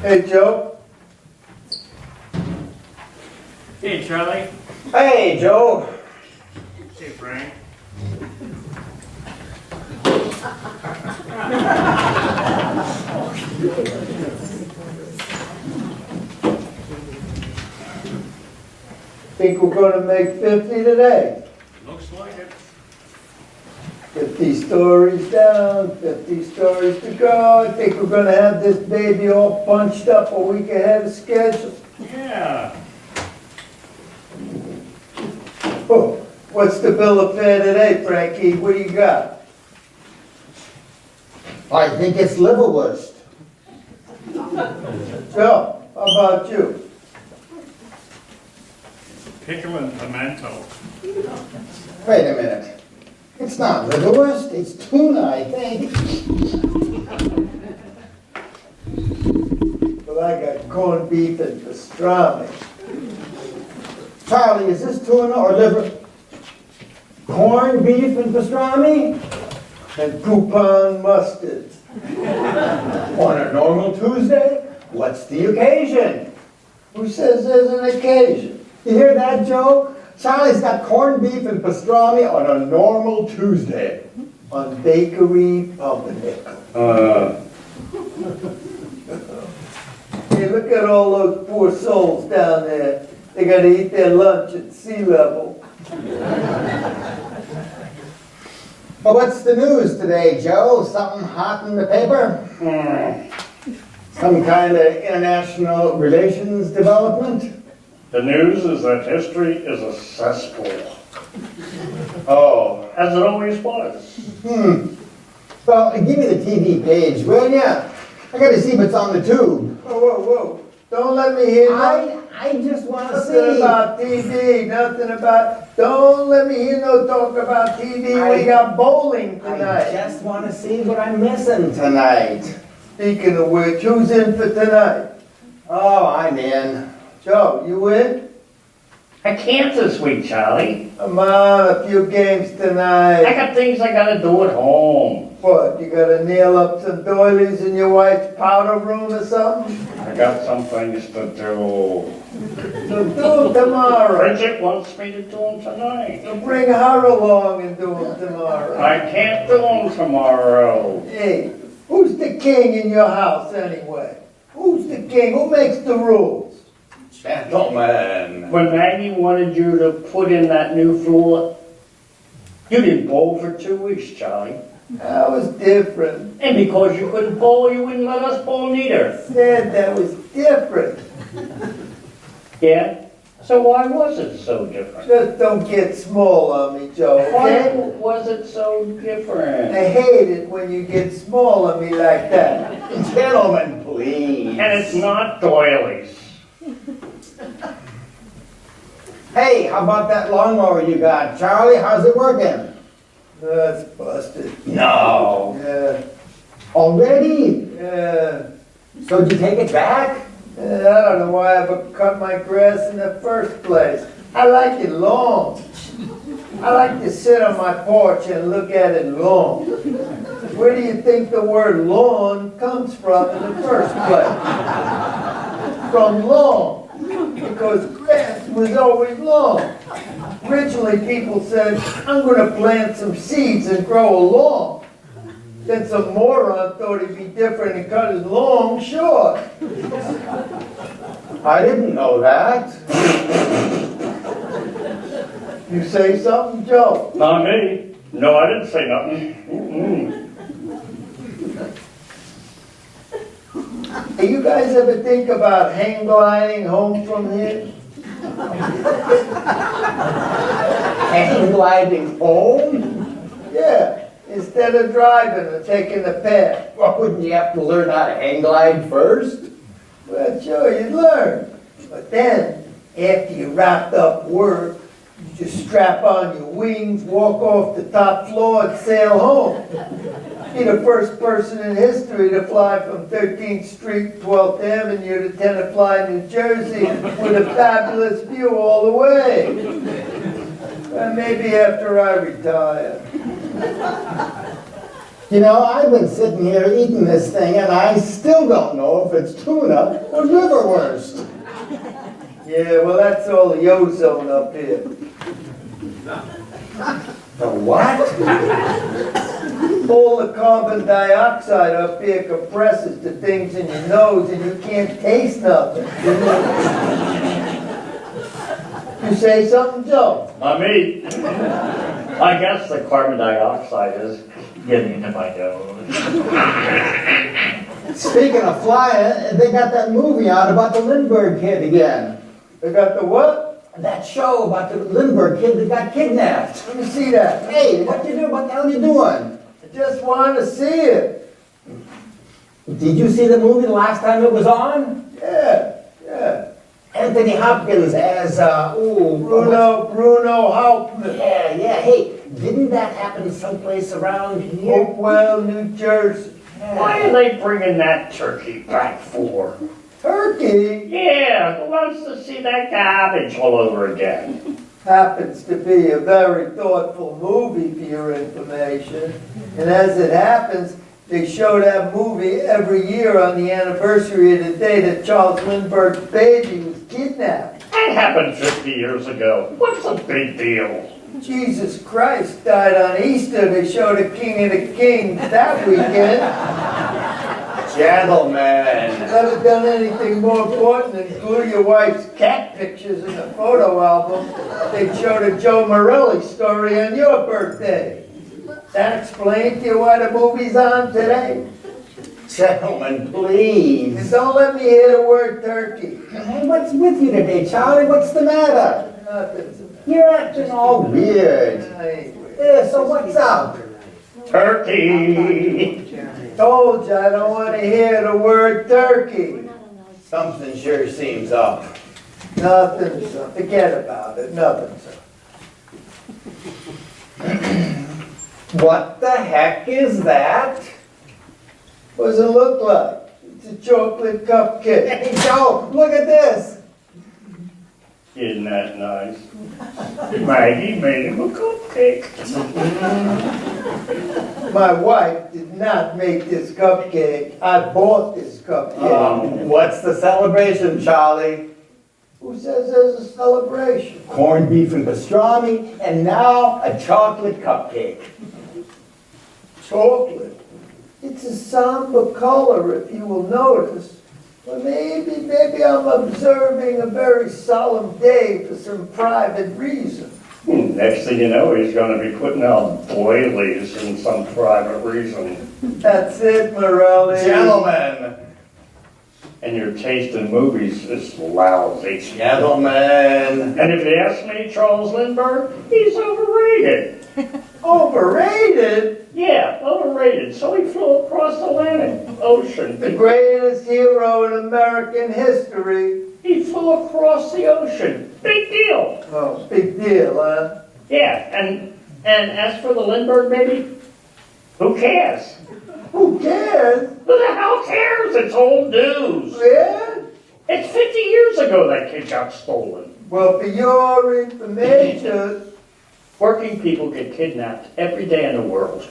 Hey, Joe. Hey, Charlie. Hey, Joe. Hey, Frank. Think we're gonna make 50 today? Looks like it. 50 stories down, 50 stories to go. I think we're gonna have this baby all punched up a week ahead of schedule. Yeah. Oh, what's the bill of fare today, Frankie? What do you got? I think it's liverwurst. Joe, how about you? Pickle and pimento. Wait a minute. It's not liverwurst, it's tuna, I think. Well, I got corned beef and pastrami. Charlie, is this tuna or liver? Corned beef and pastrami? And coupon mustard. On a normal Tuesday? What's the occasion? Who says there's an occasion? You hear that, Joe? Charlie's got corned beef and pastrami on a normal Tuesday. On Bakery Pumpernickel. Hey, look at all those poor souls down there. They gotta eat their lunch at sea level. Well, what's the news today, Joe? Something hot in the paper? Some kind of international relations development? The news is that history is a cesspool. Oh. As it always was. Well, give me the TV page, will ya? I gotta see if it's on the tube. Whoa, whoa, whoa. Don't let me hear nothing. I just want to Nothing see. about TV, nothing about, don't let me hear no talk about TV. We got bowling I tonight. just want to see what I'm missing tonight. Speaking of which, who's in for tonight? Oh, I'm in. Joe, you in? I can't this week, Charlie. Come on, a few games I tonight. got things I gotta do at home. What, you gotta nail up some doilies in your wife's powder room or something? I got some things to do. So do them tomorrow. Bridget wants me to do them tonight. So bring her along and do them tomorrow. I can't do them tomorrow. Hey, who's the king in your house anyway? Who's the king? Who makes the rules? Gentlemen. When Maggie wanted you to put in that new floor, you didn't bowl for 2 weeks, Charlie. That was different. And because you couldn't bowl, you wouldn't let us bowl neither. Said that was different. Yeah? So why was it so different? Just don't get small on me, Joe, Why okay? was it so different? I hate it when you get small on me like that. Gentlemen, please. And it's not doilies. Hey, how about that lawnmower you got? Charlie, how's it working? That's busted. No. Yeah, Already? yeah. So did you take it back? I don't know why I ever cut my grass in the first place. I like it long. I like to sit on my porch and look at it long. Where do you think the word lawn comes from in the first place? From long. Because grass was always long. Originally people said, I'm going to plant some seeds and grow a lawn. Then some moron thought he'd be different and cut his lawn short. I didn't know that. You say something, Joe? Not me. No, I didn't say nothing. Hey, you guys ever think about hang gliding home from here? Hang gliding home? Yeah, instead of driving or taking the path. Well, wouldn't you have to learn how to hang glide first? Well, sure, you'd learn. But then, after you wrapped up work, You just strap on your wings, walk off the top floor, and sail home. Be the first person in history to fly from 13th Street, 12th Avenue to Tenafly, New Jersey, with a fabulous view all the way. Maybe after I retire. You know, I've been sitting here eating this thing, and I still don't know if it's tuna or liverwurst. Yeah, well, that's all the ozone up here. The what? All the carbon dioxide up here compresses to things in your nose, and you can't taste nothing. You say something, Joe? Not me. I guess the carbon dioxide is getting into my nose. Speaking of flying, they got that movie out about the Lindbergh kid again. They got the what? That show about the Lindbergh kid that got kidnapped. Let me see that. Hey, what you do? What the hell you doing? I just want to see it. Did you see the movie the last time it was on? Yeah. Anthony Hopkins as, Bruno Hauptmann. Yeah, hey, didn't that happen someplace around here? Hopewell, New Jersey. Why are they bringing that turkey back for? Turkey Yeah, who wants to see that garbage all over again? happens to be a very thoughtful movie for your information. And as it happens, they show that movie every year on the anniversary of the day that Charles Lindbergh's baby was kidnapped. That happened 50 years ago. What's the big deal? Jesus Christ died on Easter. They showed the King of the Kings that weekend. Gentlemen. Never done anything more important than glue your wife's cat pictures in the photo album. They showed a Joe Morelli story on your birthday. That explains to you why the movie's on today? Gentlemen, And please. don't let me hear the word turkey. Hey, what's with you today, Charlie? What's the matter? Nothing's You're acting all weird. I ain't weird. Yeah, so what's up? Turkey! Told you I don't want to hear the word turkey. Something sure seems up. Nothing's up. Forget about it. Nothing's up. What the heck is that? What does it look like? It's a chocolate cupcake. Hey, Joe, look at this. Isn't that nice? Maggie made him a cupcake. My wife did not make this cupcake. I bought this cupcake. What's the celebration, Charlie? Who says there's a celebration? Corned beef and pastrami, and now a chocolate cupcake. Chocolate. It's a somber color, if you will notice. Well, maybe I'm observing a very solemn day for some private reason. Next thing you know, he's going to be putting out boilies in some private reason. That's it, Morelli. Gentlemen. And your taste in movies is lousy. Gentlemen. And if you ask me, Charles Lindbergh, he's overrated. Overrated? Yeah, overrated. So he flew across the Atlantic Ocean. The greatest hero in American history. He flew across the ocean. Big deal. Oh, big deal, huh? Yeah, and as for the Lindbergh baby, who cares? Who cares? Who the hell cares? It's old news. Yeah? It's 50 years ago that kid got stolen. Well, for your information, Working people get kidnapped every day in the world.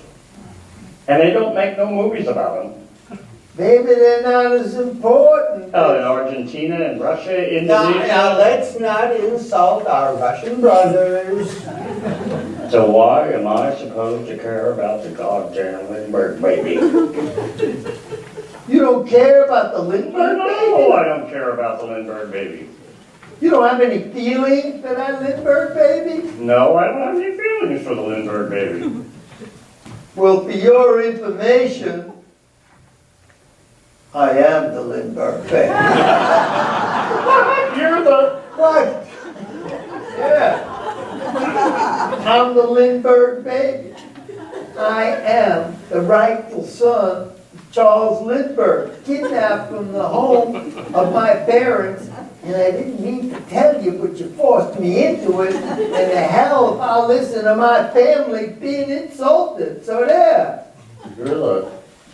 And they don't make no movies about them. maybe they're not as important. Oh, in Argentina and Russia, Now, Indonesia. let's not insult our Russian brothers. So why am I supposed to care about the goddamn Lindbergh baby? You don't care about the Lindbergh No, baby? I don't care about the Lindbergh baby. You don't have any feeling for that Lindbergh baby? No, I don't have any feelings for the Lindbergh baby. Well, for your information, I am the Lindbergh baby. You're the... What? Yeah. I'm the Lindbergh baby. I am the rightful son of Charles Lindbergh, kidnapped from the home of my parents And I didn't mean to tell you, but you forced me into it. And the hell if I'll listen to my family being insulted. So there. Really?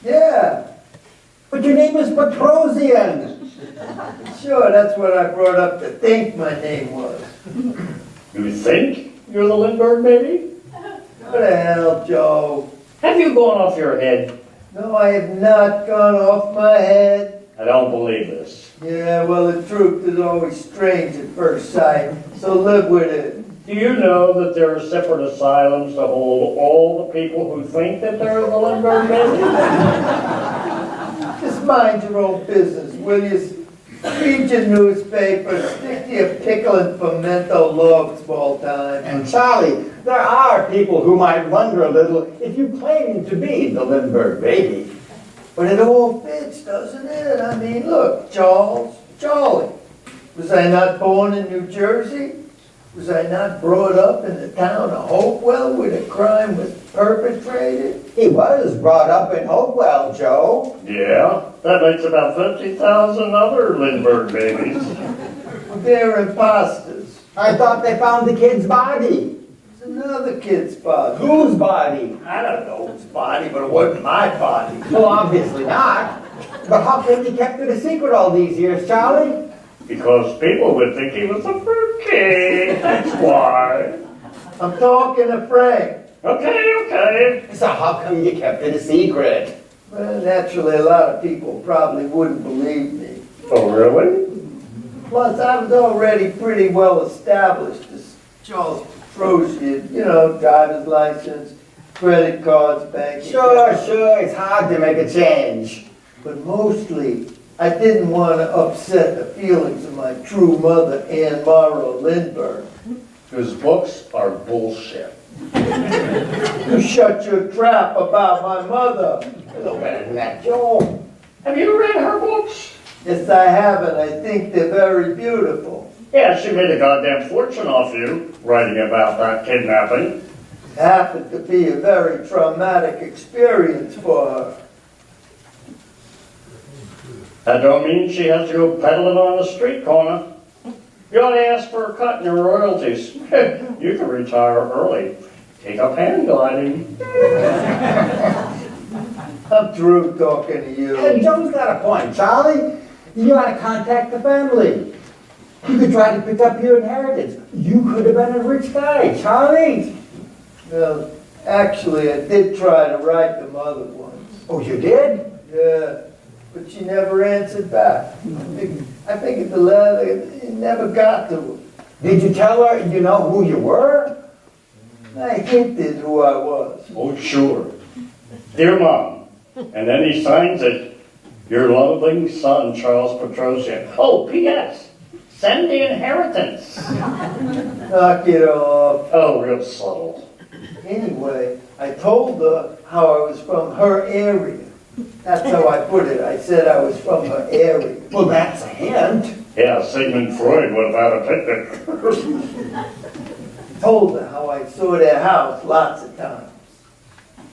Yeah. But your name is Petrosian. Sure, that's what I brought up to think my name was. You think you're the Lindbergh baby? What the hell, Joe? Have you gone off your head? No, I have not gone off my head. I don't believe this. Yeah, well, the truth is always strange at first sight, so live with it. Do you know that there are separate asylums to hold all the people who think that they're the Lindbergh baby? Just mind your own business, will you? Read your newspaper, stick to your pickle and pimento logs all time. And Charlie, there are people who might wonder a little if you claim to be the Lindbergh baby. But it all fits, doesn't it? I mean, look, Charlie. Was I not born in New Jersey? Was I not brought up in the town of Hopewell where the crime was perpetrated? He was brought up in Hopewell, Joe. Yeah, that makes about 50,000 other Lindbergh babies. They're imposters. I thought they found the kid's body. It's another kid's body. Whose body? I don't know whose body, but it wasn't my body. Well, obviously not. But how come you kept it a secret all these years, Charlie? Because people would think he was a fruitcake. That's why. I'm talking to Frank. Okay. So how come you kept it a secret? Well, naturally, a lot of people probably wouldn't believe me. Oh, really? Plus, I was already pretty well established as Charles Petrosian, driver's license, credit cards, banking. Sure, it's hard to make a change. But mostly, I didn't want to upset the feelings of my true mother, Ann Morrow Lindbergh. His books are bullshit. You shut your trap about my mother. A little better than that, Joe. Have you read her books? Yes, I haven't. I think they're very beautiful. Yeah, she made a goddamn fortune off you, writing about that kidnapping. It happened to be a very traumatic experience for her. That don't mean she has to go peddling on the street corner. You ought to ask for a cut in your royalties. You can retire early. Take up hand gliding. I'm through talking to you. Hey, Joe's got a point, Charlie. You ought to contact the family. You could try to pick up your inheritance. You could have been a rich guy, Charlie. Well, actually, I did try to write the mother once. Oh, you did? Yeah, but she never answered back. I think the letter, it never got to her. Did you tell her you know who you were? I hinted who I was. Oh, sure. Dear Mom. And then he signs it. Your loving son, Charles Petrosian. Oh, P.S. Send the inheritance. Knock it off. Oh, real subtle. Anyway, I told her how I was from her area. That's how I put it. I said I was from her area. Well, that's a hint. Yeah, Sigmund Freud would have had a picnic. Told her how I saw their house lots of times.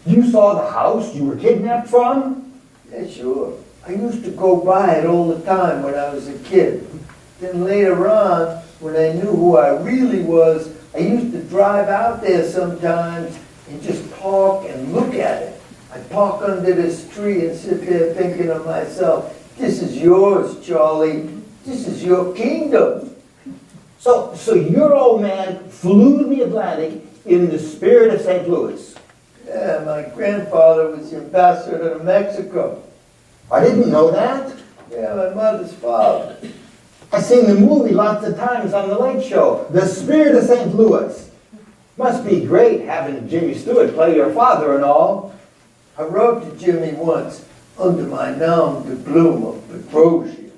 You saw the house you were kidnapped from? Yeah, sure. I used to go by it all the time when I was a kid. Then later on, when I knew who I really was, I used to drive out there sometimes and just park and look at it. I'd park under this tree and sit there thinking to myself, this is yours, Charlie. This is your kingdom. So your old man flew the Atlantic in the spirit of St. Louis. Yeah, my grandfather was the ambassador to Mexico. I didn't know that. Yeah, my mother's father. I've seen the movie lots of times on the Late Show, The Spirit of St. Louis. Must be great having Jimmy Stewart play your father and all. I wrote to Jimmy once under my nom de plume of Petrosian.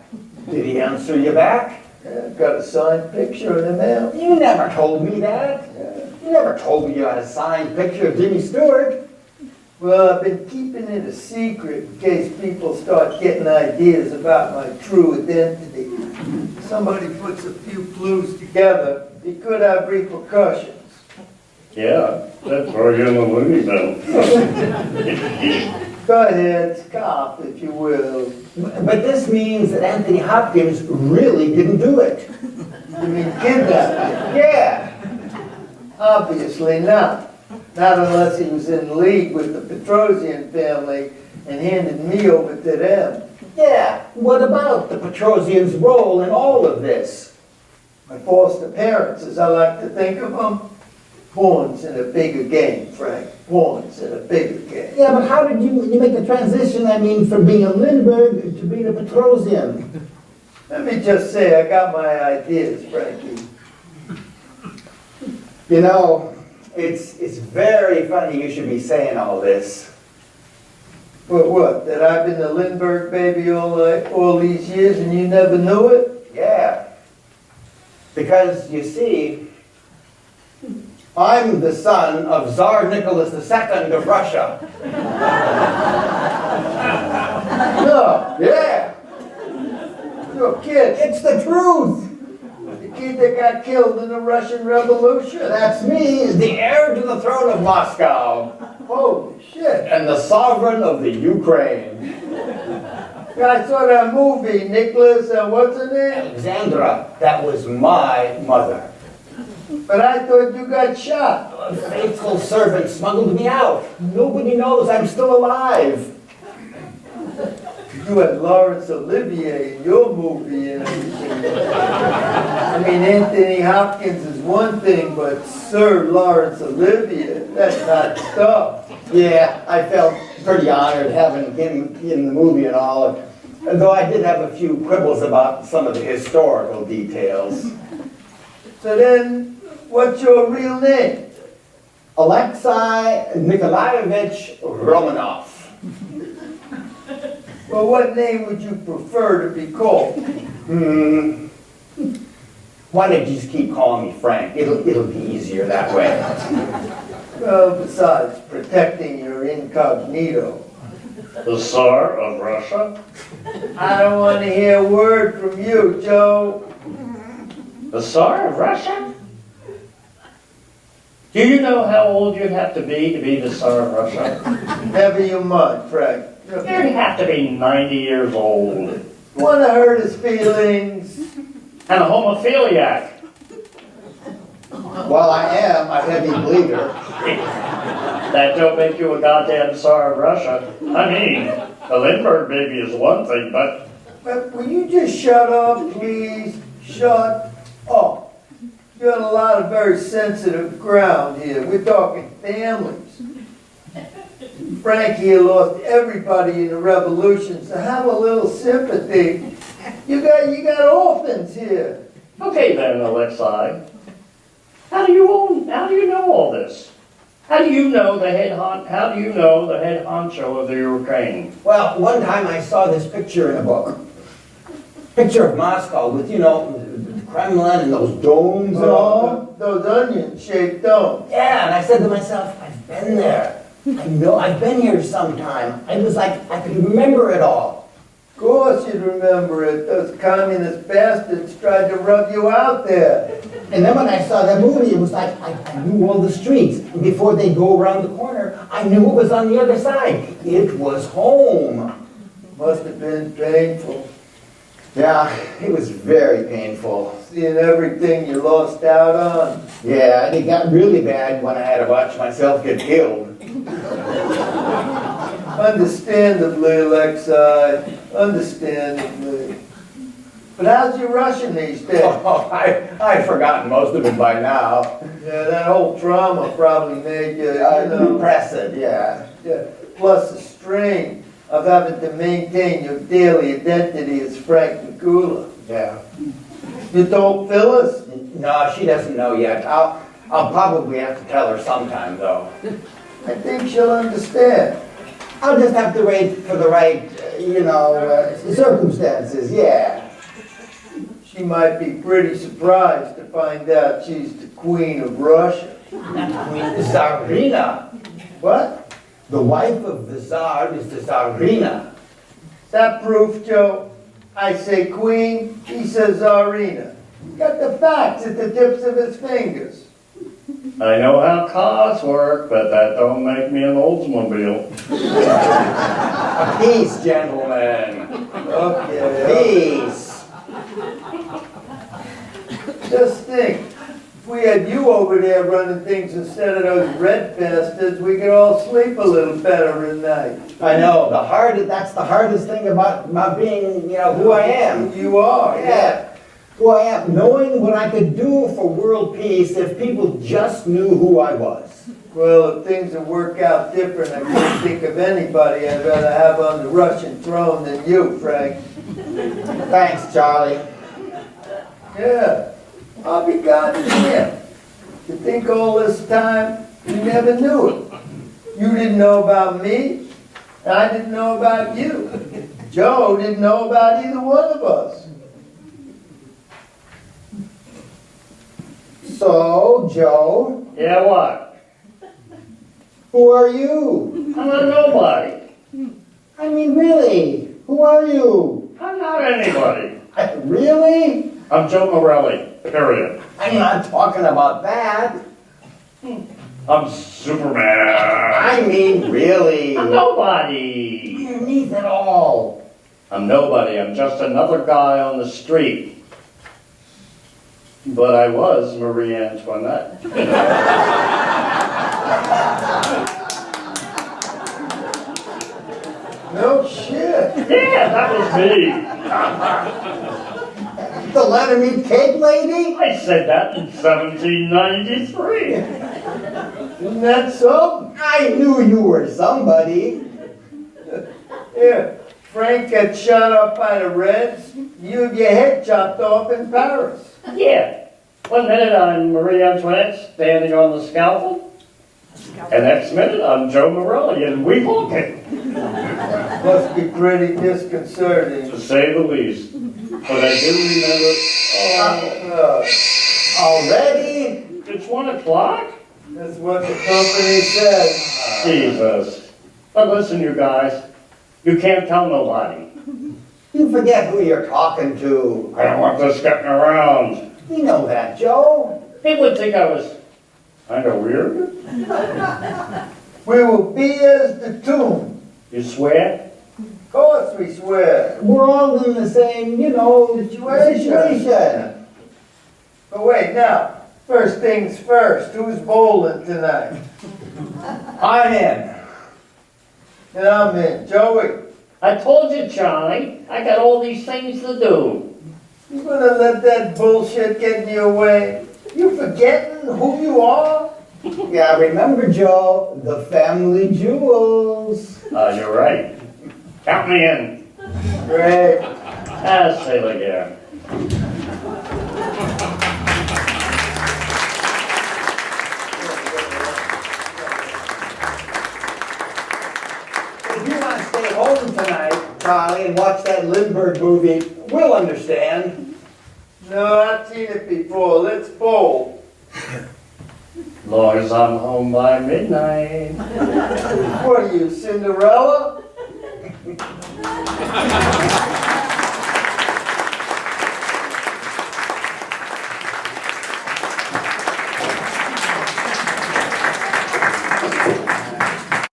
Did he answer you back? Yeah, got a signed picture in the mail. You never told me that. Yeah. You never told me you had a signed picture of Jimmy Stewart. Well, I've been keeping it a secret in case people start getting ideas about my true identity. Somebody puts a few clues together, it could have repercussions. Yeah, that's where you're in the loony bin. Go ahead, cop, if you will. But this means that Anthony Hopkins really didn't do it. You mean kidnapping? Yeah. Obviously not. Not unless he was in league with the Petrosian family and handed me over to them. Yeah. What about the Petrosians' role in all of this? My foster parents, as I like to think of them, pawns in a bigger game, Frank. Pawns in a bigger game. Yeah, but how did you make the transition, I mean, from being a Lindbergh to being a Petrosian? Let me just say, I got my ideas, Frankie. You know, it's very funny you should be saying all this. But what, that I've been the Lindbergh baby all these years and you never knew it? Yeah. Because, you see, I'm the son of Tsar Nicholas II of Russia. No, Yeah. you're a kid. It's the truth. The kid that got killed in the Russian Revolution. That's me, the heir to the throne of Moscow Holy shit. and the sovereign of the Ukraine. I saw that movie, Nicholas, what's her name? Alexandra, that was my mother. But I thought you got shot. A faithful servant smuggled me out. Nobody knows I'm still alive. You had Laurence Olivier in your movie and everything. I mean, Anthony Hopkins is one thing, but Sir Laurence Olivier, that's not stuff. Yeah, I felt pretty honored having him in the movie and all, though I did have a few quibbles about some of the historical details. So then, what's your real name? Alexei Nikolaevich Romanov. Well, what name would you prefer to be called? Why don't you just keep calling me Frank? It'll be easier that way. Well, besides protecting your incognito. The Tsar of Russia? I don't want to hear a word from you, Joe. The Tsar of Russia? Do you know how old you'd have to be the Tsar of Russia? Never you mind, Frank. You'd have to be 90 years old. Want to hurt his feelings? And a homophiliac. Well, I am a heavy bleeder. That don't make you a goddamn Tsar of Russia. I mean, the Lindbergh baby is one thing, but... But will you just shut up, please? Shut up. You're on a lot of very sensitive ground here. We're talking families. Frank here lost everybody in the revolution, so have a little sympathy. You got orphans here. Okay then, Alexei. How do you know all this? How do you know the head honcho of the Ukraine? Well, one time I saw this picture in a book. Picture of Moscow with, you know, the Kremlin and those domes and all. Oh, those onion-shaped domes. Yeah, and I said to myself, I've been there. I know, I've been here sometime. I was like, I could remember it all. Of course you'd remember it. Those communist bastards tried to rub you out there. And then when I saw that movie, it was like, I knew all the streets. And before they go around the corner, I knew it was on the other side. It was home. Must have been painful. Yeah, it was very painful. Seeing everything you lost out on. Yeah, and it got really bad when I had to watch myself get killed. Understandably, Alexei. Understandably. But how's your Russian these days? Oh, I've forgotten most of it by now. Yeah, that whole trauma probably made you, Depressed, yeah. yeah. Plus the strain of having to maintain your daily identity as Frank Mikula. Yeah. You told Phyllis? No, she doesn't know yet. I'll probably have to tell her sometime, though. I think she'll understand. I'll just have to wait for the right, circumstances, yeah. She might be pretty surprised to find out she's the Queen of Russia. Queen Tsarina. What? The wife of the Tsar is the Tsarina. Is that proof, Joe? I say Queen, he says Tsarina. Got the facts at the tips of his fingers. I know how cars work, but that don't make me an Oldsmobile. Peace, gentlemen. Okay. Peace. Just think, if we had you over there running things instead of those red bastards, we could all sleep a little better at night. I know, that's the hardest thing about being, who I am. You are, Yeah. Who I am, knowing what I could do for world peace if people just knew who I was. Well, if things would work out different, I can't think of anybody I'd rather have on the Russian throne than you, Frank. Thanks, Charlie. Yeah, I'll be goddamned. To think all this time, you never knew it. You didn't know about me, and I didn't know about you. Joe didn't know about either one of us. So, Joe, Yeah, what? who are you? I'm not nobody. I mean, really, who are you? I'm not anybody. Really? I'm Joe Morelli, period. I'm not talking about that. I'm Superman. I mean, really. I'm nobody. Underneath it all. I'm nobody. I'm just another guy on the street. But I was Marie Antoinette. No shit. Yeah, that was me. The let him eat cake lady? I said that in 1793. Isn't that something? I knew you were somebody. Here, Frank got shot up by the Reds. You had your head chopped off in Paris. Yeah. 1 minute I'm Marie Antoinette standing on the scaffold. And next minute I'm Joe Morelli and Weehawken, Must be pretty disconcerting. to say the least. But I do remember, Already? it's 1 o'clock? That's what the company said. Jesus. But listen, you guys, you can't tell nobody. You forget who you're talking to. I don't want this getting around. You know that, Joe. People would think I was kind of weird. We will be as the tomb. You swear? Of course we swear. We're all in the same, situation. But wait, now, first things first, who's bowling tonight? I'm in. And I'm in. Joey, I told you, Charlie, I got all these things to do. you gonna let that bullshit get in your way? You forgetting who you are? Yeah, remember, Joe, the family jewels. You're right. Count me in. Great. Say it again. If you want to stay home tonight, Charlie, and watch that Lindbergh movie, we'll understand. No, I've seen it before. Let's bowl. Long as I'm home by midnight. What are you, Cinderella?